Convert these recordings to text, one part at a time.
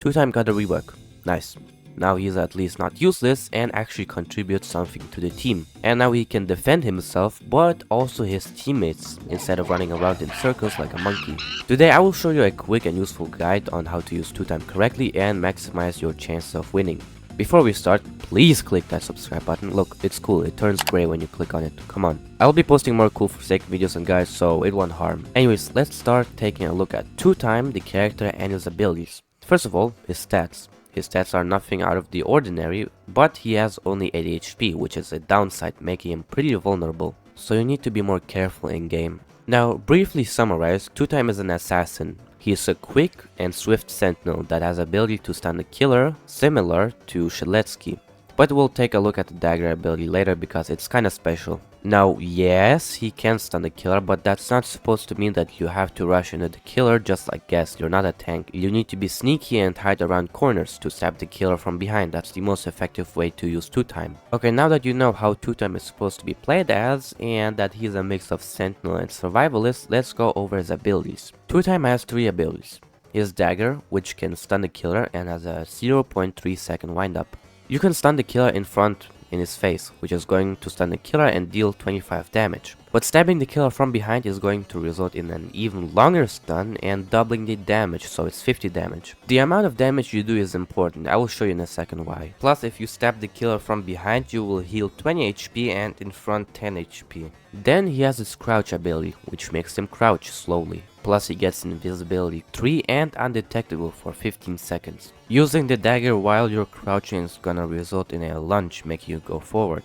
Two-time got a rework. Nice. Now he's at least not useless and actually contributes something to the team. And now he can defend himself, but also his teammates, instead of running around in circles like a monkey. Today I will show you a quick and useful guide on how to use two-time correctly and maximize your chances of winning. Before we start, please click that subscribe button. Look, it's cool, it turns gray when you click on it. Come on. I'll be posting more cool forsake videos and guys, so it won't harm. Anyways, let's start taking a look at two-time, the character and his abilities. First of all, his stats. His stats are nothing out of the ordinary, but he has only 80 HP, which is a downside, making him pretty vulnerable. So you need to be more careful in game. Now, briefly summarized, two-time is an assassin. He is a quick and swift sentinel that has ability to stun a killer, similar to Sheletsky. But we'll take a look at the dagger ability later because it's kinda special. Now, yes, he can stun the killer, but that's not supposed to mean that you have to rush into the killer just like Guess. You're not a tank. You need to be sneaky and hide around corners to stab the killer from behind. That's the most effective way to use two-time. Okay, now that you know how two-time is supposed to be played as, and that he's a mix of sentinel and survivalist, let's go over his abilities. Two-time has 3 abilities. His dagger, which can stun the killer and has a 0.3 second windup. You can stun the killer in front in his face, which is going to stun the killer and deal 25 damage. But stabbing the killer from behind is going to result in an even longer stun and doubling the damage, so it's 50 damage. The amount of damage you do is important, I will show you in a second why. Plus, if you stab the killer from behind, you will heal 20 HP and in front 10 HP. Then he has his crouch ability, which makes him crouch slowly. Plus he gets invisibility 3 and undetectable for 15 seconds. Using the dagger while you're crouching is gonna result in a lunge, making you go forward.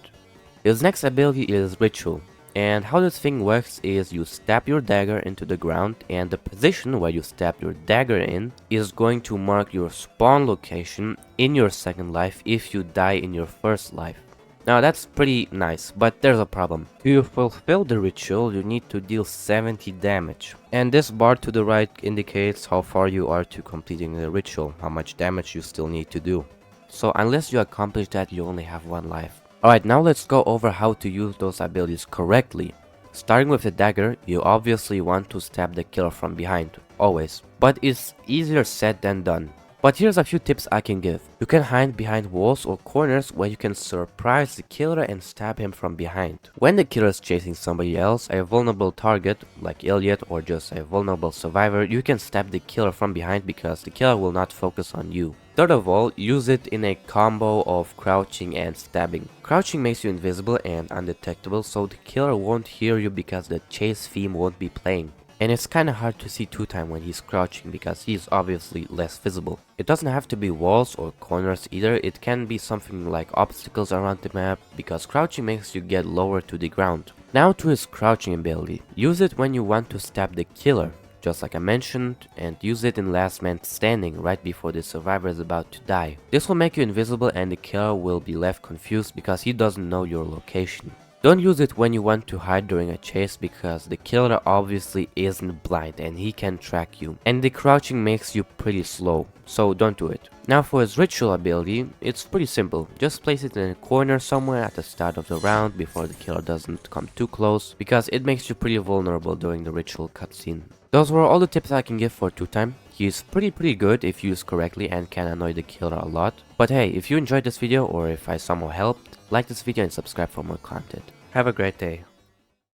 His next ability is Ritual. And how this thing works is you stab your dagger into the ground and the position where you stab your dagger in is going to mark your spawn location in your second life if you die in your first life. Now that's pretty nice, but there's a problem. To fulfill the ritual, you need to deal 70 damage. And this bar to the right indicates how far you are to completing the ritual, how much damage you still need to do. So unless you accomplish that, you only have 1 life. Alright, now let's go over how to use those abilities correctly. Starting with the dagger, you obviously want to stab the killer from behind, always. But it's easier said than done. But here's a few tips I can give. You can hide behind walls or corners where you can surprise the killer and stab him from behind. When the killer is chasing somebody else, a vulnerable target like Elliot or just a vulnerable survivor, you can stab the killer from behind because the killer will not focus on you. Third of all, use it in a combo of crouching and stabbing. Crouching makes you invisible and undetectable, so the killer won't hear you because the chase theme won't be playing. And it's kinda hard to see two-time when he's crouching because he's obviously less visible. It doesn't have to be walls or corners either, it can be something like obstacles around the map because crouching makes you get lower to the ground. Now to his crouching ability. Use it when you want to stab the killer, just like I mentioned, and use it in last man standing right before the survivor is about to die. This will make you invisible and the killer will be left confused because he doesn't know your location. Don't use it when you want to hide during a chase because the killer obviously isn't blind and he can track you. And the crouching makes you pretty slow, so don't do it. Now for his ritual ability, it's pretty simple. Just place it in a corner somewhere at the start of the round before the killer doesn't come too close because it makes you pretty vulnerable during the ritual cutscene. Those were all the tips I can give for two-time. He's pretty good if used correctly and can annoy the killer a lot. But hey, if you enjoyed this video or if I somehow helped, like this video and subscribe for more content. Have a great day.